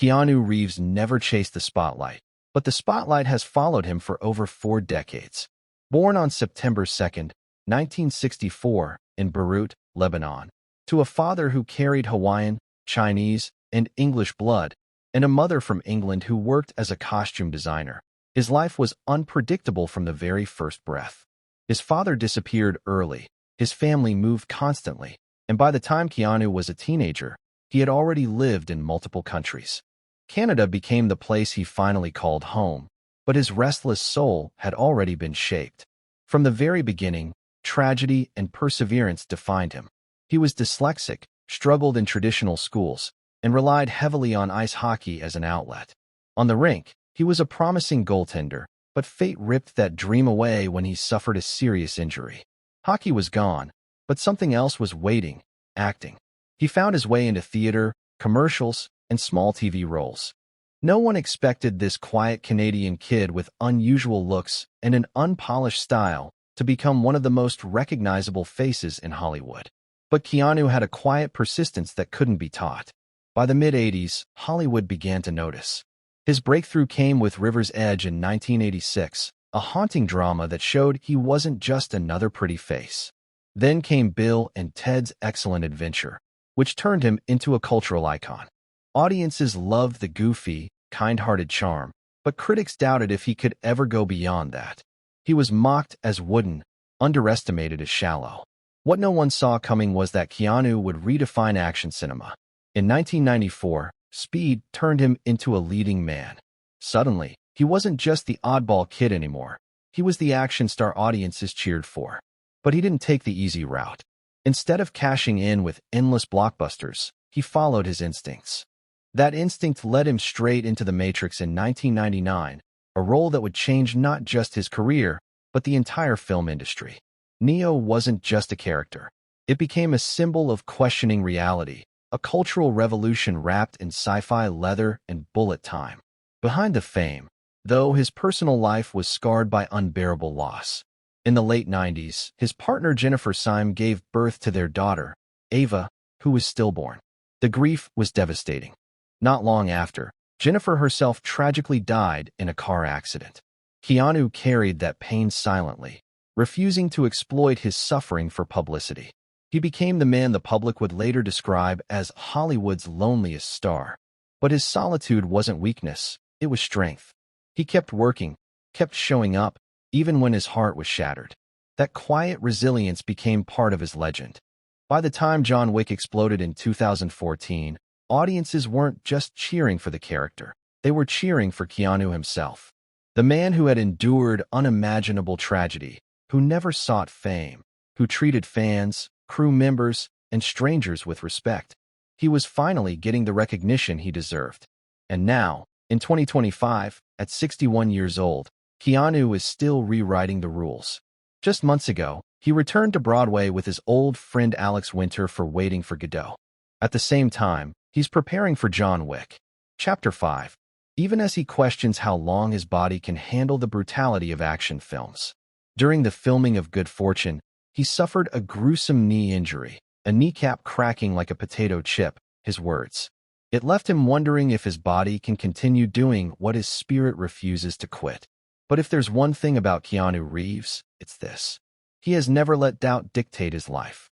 Keanu Reeves never chased the spotlight, but the spotlight has followed him for over 4 decades. Born on September 2, 1964, in Beirut, Lebanon, to a father who carried Hawaiian, Chinese, and English blood, and a mother from England who worked as a costume designer, his life was unpredictable from the very first breath. His father disappeared early, his family moved constantly, and by the time Keanu was a teenager, he had already lived in multiple countries. Canada became the place he finally called home, but his restless soul had already been shaped. From the very beginning, tragedy and perseverance defined him. He was dyslexic, struggled in traditional schools, and relied heavily on ice hockey as an outlet. On the rink, he was a promising goaltender, but fate ripped that dream away when he suffered a serious injury. Hockey was gone, but something else was waiting: acting. He found his way into theater, commercials, and small TV roles. No one expected this quiet Canadian kid with unusual looks and an unpolished style to become one of the most recognizable faces in Hollywood. But Keanu had a quiet persistence that couldn't be taught. By the mid-80s, Hollywood began to notice. His breakthrough came with River's Edge in 1986, a haunting drama that showed he wasn't just another pretty face. Then came Bill and Ted's Excellent Adventure, which turned him into a cultural icon. Audiences loved the goofy, kind-hearted charm, but critics doubted if he could ever go beyond that. He was mocked as wooden, underestimated as shallow. What no one saw coming was that Keanu would redefine action cinema. In 1994, Speed turned him into a leading man. Suddenly, he wasn't just the oddball kid anymore. He was the action star audiences cheered for. But he didn't take the easy route. Instead of cashing in with endless blockbusters, he followed his instincts. That instinct led him straight into The Matrix in 1999, a role that would change not just his career, but the entire film industry. Neo wasn't just a character. It became a symbol of questioning reality, a cultural revolution wrapped in sci-fi leather and bullet time. Behind the fame, though, his personal life was scarred by unbearable loss. In the late 90s, his partner Jennifer Syme gave birth to their daughter, Ava, who was stillborn. The grief was devastating. Not long after, Jennifer herself tragically died in a car accident. Keanu carried that pain silently, refusing to exploit his suffering for publicity. He became the man the public would later describe as Hollywood's loneliest star. But his solitude wasn't weakness, it was strength. He kept working, kept showing up, even when his heart was shattered. That quiet resilience became part of his legend. By the time John Wick exploded in 2014, audiences weren't just cheering for the character, they were cheering for Keanu himself. The man who had endured unimaginable tragedy, who never sought fame, who treated fans, crew members, and strangers with respect. He was finally getting the recognition he deserved. And now, in 2025, at 61 years old, Keanu is still rewriting the rules. Just months ago, he returned to Broadway with his old friend Alex Winter for Waiting for Godot. At the same time, he's preparing for John Wick. Chapter 5. Even as he questions how long his body can handle the brutality of action films. During the filming of Good Fortune, he suffered a gruesome knee injury, a kneecap cracking like a potato chip, his words. It left him wondering if his body can continue doing what his spirit refuses to quit. But if there's one thing about Keanu Reeves, it's this. He has never let doubt dictate his life.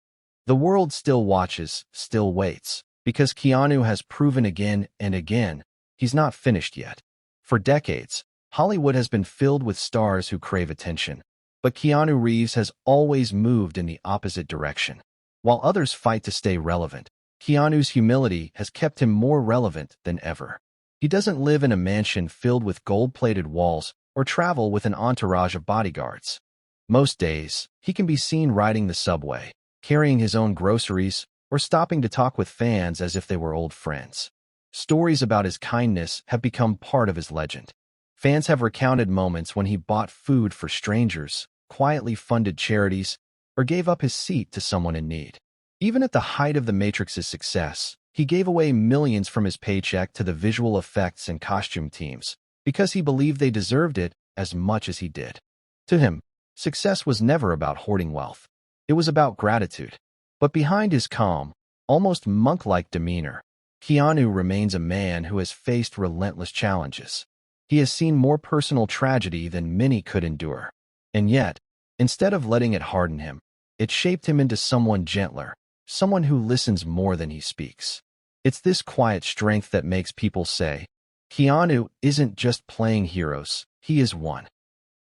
The world still watches, still waits, because Keanu has proven again and again he's not finished yet. For decades, Hollywood has been filled with stars who crave attention. But Keanu Reeves has always moved in the opposite direction. While others fight to stay relevant, Keanu's humility has kept him more relevant than ever. He doesn't live in a mansion filled with gold-plated walls or travel with an entourage of bodyguards. Most days, he can be seen riding the subway, carrying his own groceries, or stopping to talk with fans as if they were old friends. Stories about his kindness have become part of his legend. Fans have recounted moments when he bought food for strangers, quietly funded charities, or gave up his seat to someone in need. Even at the height of The Matrix's success, he gave away millions from his paycheck to the visual effects and costume teams, because he believed they deserved it as much as he did. To him, success was never about hoarding wealth. It was about gratitude. But behind his calm, almost monk-like demeanor, Keanu remains a man who has faced relentless challenges. He has seen more personal tragedy than many could endure. And yet, instead of letting it harden him, it shaped him into someone gentler, someone who listens more than he speaks. It's this quiet strength that makes people say, Keanu isn't just playing heroes, he is one.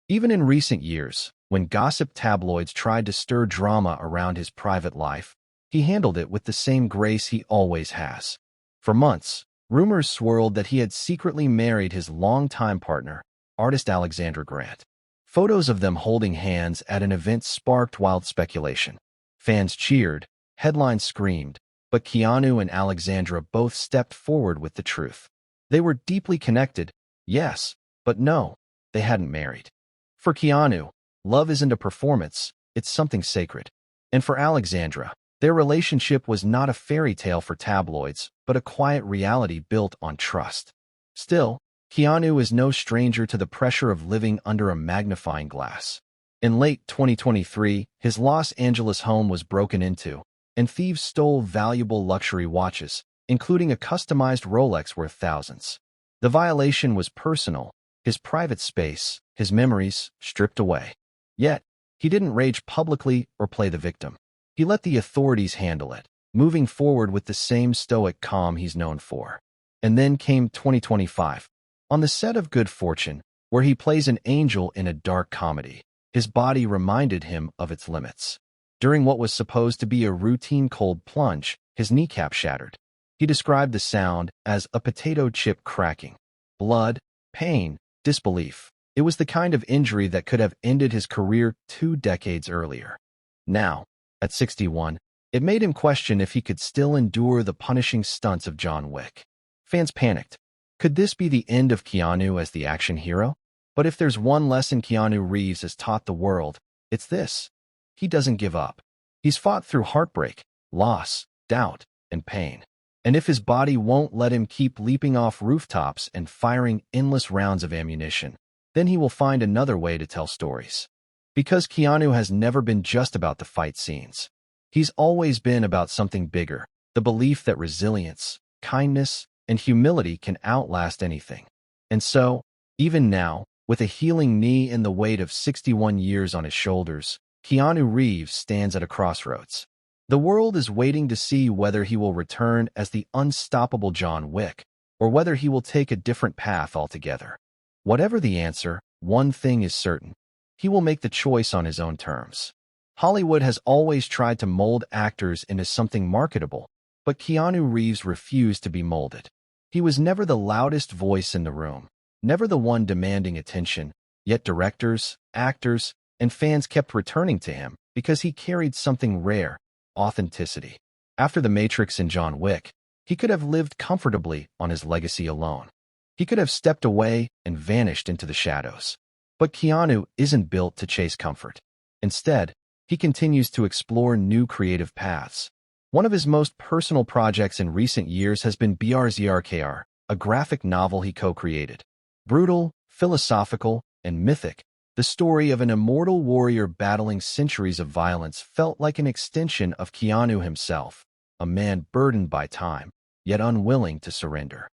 Even in recent years, when gossip tabloids tried to stir drama around his private life, he handled it with the same grace he always has. For months, rumors swirled that he had secretly married his longtime partner, artist Alexandra Grant. Photos of them holding hands at an event sparked wild speculation. Fans cheered, headlines screamed, but Keanu and Alexandra both stepped forward with the truth. They were deeply connected, yes, but no, they hadn't married. For Keanu, love isn't a performance, it's something sacred. And for Alexandra, their relationship was not a fairy tale for tabloids, but a quiet reality built on trust. Still, Keanu is no stranger to the pressure of living under a magnifying glass. In late 2023, his Los Angeles home was broken into, and thieves stole valuable luxury watches, including a customized Rolex worth thousands. The violation was personal, his private space, his memories, stripped away. Yet, he didn't rage publicly or play the victim. He let the authorities handle it, moving forward with the same stoic calm he's known for. And then came 2025. On the set of Good Fortune, where he plays an angel in a dark comedy, his body reminded him of its limits. During what was supposed to be a routine cold plunge, his kneecap shattered. He described the sound as a potato chip cracking. Blood, pain, disbelief. It was the kind of injury that could have ended his career 2 decades earlier. Now, at 61, it made him question if he could still endure the punishing stunts of John Wick. Fans panicked. Could this be the end of Keanu as the action hero? But if there's one lesson Keanu Reeves has taught the world, it's this. He doesn't give up. He's fought through heartbreak, loss, doubt, and pain. And if his body won't let him keep leaping off rooftops and firing endless rounds of ammunition, then he will find another way to tell stories. Because Keanu has never been just about the fight scenes. He's always been about something bigger, the belief that resilience, kindness, and humility can outlast anything. And so, even now, with a healing knee and the weight of 61 years on his shoulders, Keanu Reeves stands at a crossroads. The world is waiting to see whether he will return as the unstoppable John Wick, or whether he will take a different path altogether. Whatever the answer, one thing is certain. He will make the choice on his own terms. Hollywood has always tried to mold actors into something marketable, but Keanu Reeves refused to be molded. He was never the loudest voice in the room, never the one demanding attention, yet directors, actors, and fans kept returning to him because he carried something rare, authenticity. After The Matrix and John Wick, he could have lived comfortably on his legacy alone. He could have stepped away and vanished into the shadows. But Keanu isn't built to chase comfort. Instead, he continues to explore new creative paths. One of his most personal projects in recent years has been BRZRKR, a graphic novel he co-created. Brutal, philosophical, and mythic, the story of an immortal warrior battling centuries of violence felt like an extension of Keanu himself, a man burdened by time, yet unwilling to surrender.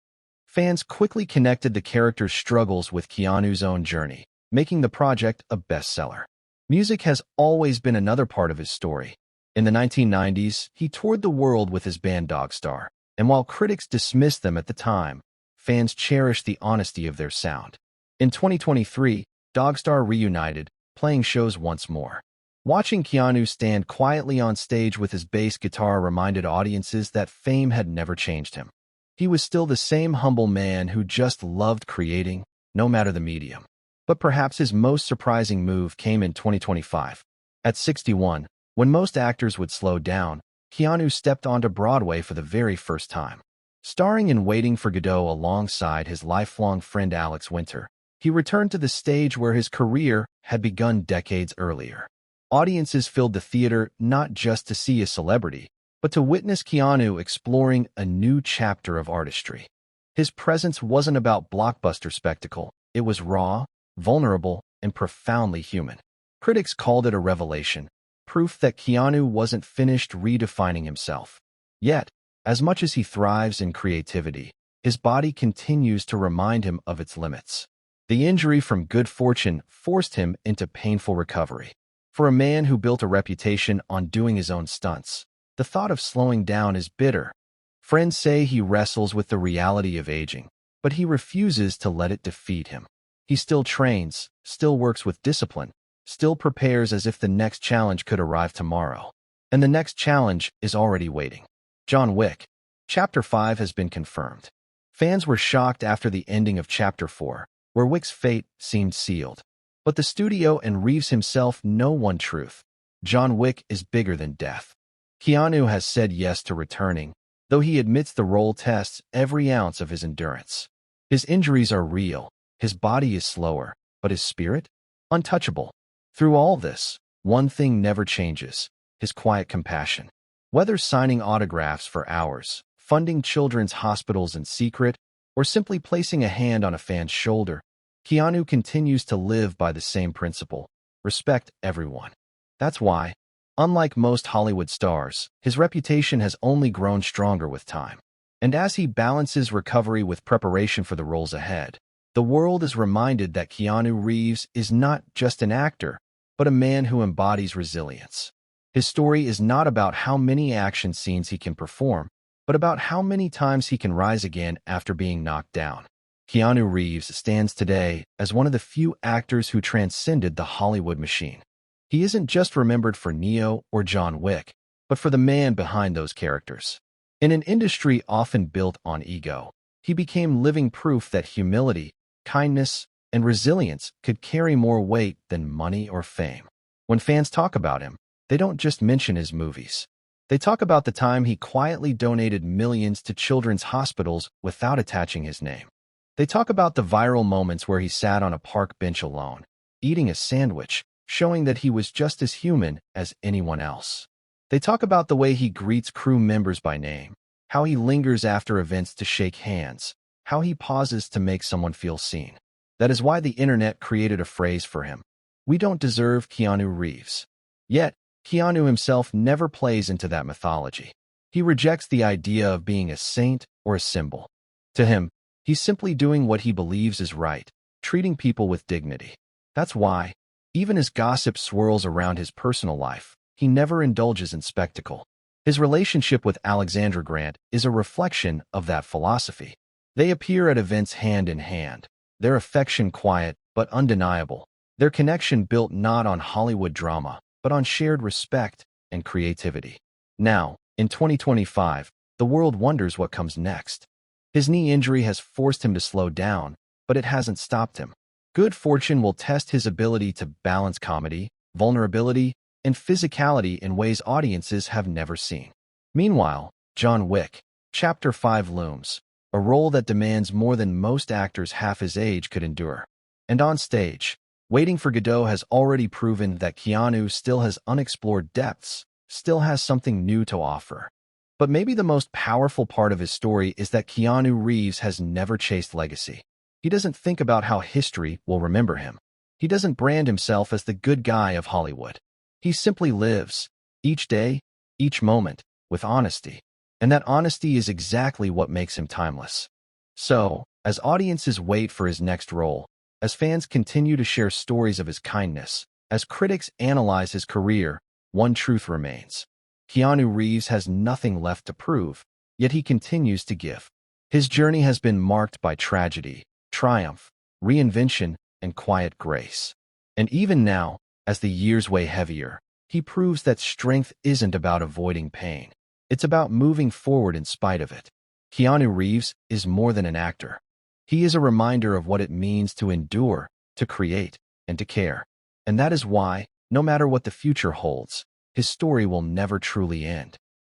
Fans quickly connected the character's struggles with Keanu's own journey, making the project a bestseller. Music has always been another part of his story. In the 1990s, he toured the world with his band Dogstar, and while critics dismissed them at the time, fans cherished the honesty of their sound. In 2023, Dogstar reunited, playing shows once more. Watching Keanu stand quietly on stage with his bass guitar reminded audiences that fame had never changed him. He was still the same humble man who just loved creating, no matter the medium. But perhaps his most surprising move came in 2025. At 61, when most actors would slow down, Keanu stepped onto Broadway for the very first time. Starring in Waiting for Godot alongside his lifelong friend Alex Winter, he returned to the stage where his career had begun decades earlier. Audiences filled the theater not just to see a celebrity, but to witness Keanu exploring a new chapter of artistry. His presence wasn't about blockbuster spectacle. It was raw, vulnerable, and profoundly human. Critics called it a revelation, proof that Keanu wasn't finished redefining himself. Yet, As much as he thrives in creativity, his body continues to remind him of its limits. The injury from good fortune forced him into painful recovery. For a man who built a reputation on doing his own stunts, the thought of slowing down is bitter. Friends say he wrestles with the reality of aging, but he refuses to let it defeat him. He still trains, still works with discipline, still prepares as if the next challenge could arrive tomorrow. And the next challenge is already waiting. John Wick. Chapter 5 has been confirmed. Fans were shocked after the ending of Chapter 4, where Wick's fate seemed sealed. But the studio and Reeves himself know one truth. John Wick is bigger than death. Keanu has said yes to returning, though he admits the role tests every ounce of his endurance. His injuries are real, his body is slower, but his spirit? Untouchable. Through all this, one thing never changes: his quiet compassion. Whether signing autographs for hours, funding children's hospitals in secret, or simply placing a hand on a fan's shoulder, Keanu continues to live by the same principle: respect everyone. That's why, unlike most Hollywood stars, his reputation has only grown stronger with time. And as he balances recovery with preparation for the roles ahead, the world is reminded that Keanu Reeves is not just an actor, but a man who embodies resilience. His story is not about how many action scenes he can perform, but about how many times he can rise again after being knocked down. Keanu Reeves stands today as one of the few actors who transcended the Hollywood machine. He isn't just remembered for Neo or John Wick, but for the man behind those characters. In an industry often built on ego, he became living proof that humility, kindness, and resilience could carry more weight than money or fame. When fans talk about him, they don't just mention his movies. They talk about the time he quietly donated millions to children's hospitals without attaching his name. They talk about the viral moments where he sat on a park bench alone, eating a sandwich, showing that he was just as human as anyone else. They talk about the way he greets crew members by name, how he lingers after events to shake hands, how he pauses to make someone feel seen. That is why the internet created a phrase for him: "We don't deserve Keanu Reeves." Yet, Keanu himself never plays into that mythology. He rejects the idea of being a saint or a symbol. To him, he's simply doing what he believes is right, treating people with dignity. That's why, even as gossip swirls around his personal life, he never indulges in spectacle. His relationship with Alexandra Grant is a reflection of that philosophy. They appear at events hand in hand, their affection quiet but undeniable, their connection built not on Hollywood drama, but on shared respect and creativity. Now, in 2025, the world wonders what comes next. His knee injury has forced him to slow down, but it hasn't stopped him. Good fortune will test his ability to balance comedy, vulnerability, and physicality in ways audiences have never seen. Meanwhile, John Wick, Chapter 5 looms, a role that demands more than most actors half his age could endure. And on stage, Waiting for Godot has already proven that Keanu still has unexplored depths, still has something new to offer. But maybe the most powerful part of his story is that Keanu Reeves has never chased legacy. He doesn't think about how history will remember him. He doesn't brand himself as the good guy of Hollywood. He simply lives, each day, each moment, with honesty. And that honesty is exactly what makes him timeless. So, as audiences wait for his next role, as fans continue to share stories of his kindness, as critics analyze his career, one truth remains: Keanu Reeves has nothing left to prove, yet he continues to give. His journey has been marked by tragedy, triumph, reinvention, and quiet grace. And even now, as the years weigh heavier, he proves that strength isn't about avoiding pain. It's about moving forward in spite of it. Keanu Reeves is more than an actor. He is a reminder of what it means to endure, to create, and to care. And that is why, no matter what the future holds, his story will never truly end.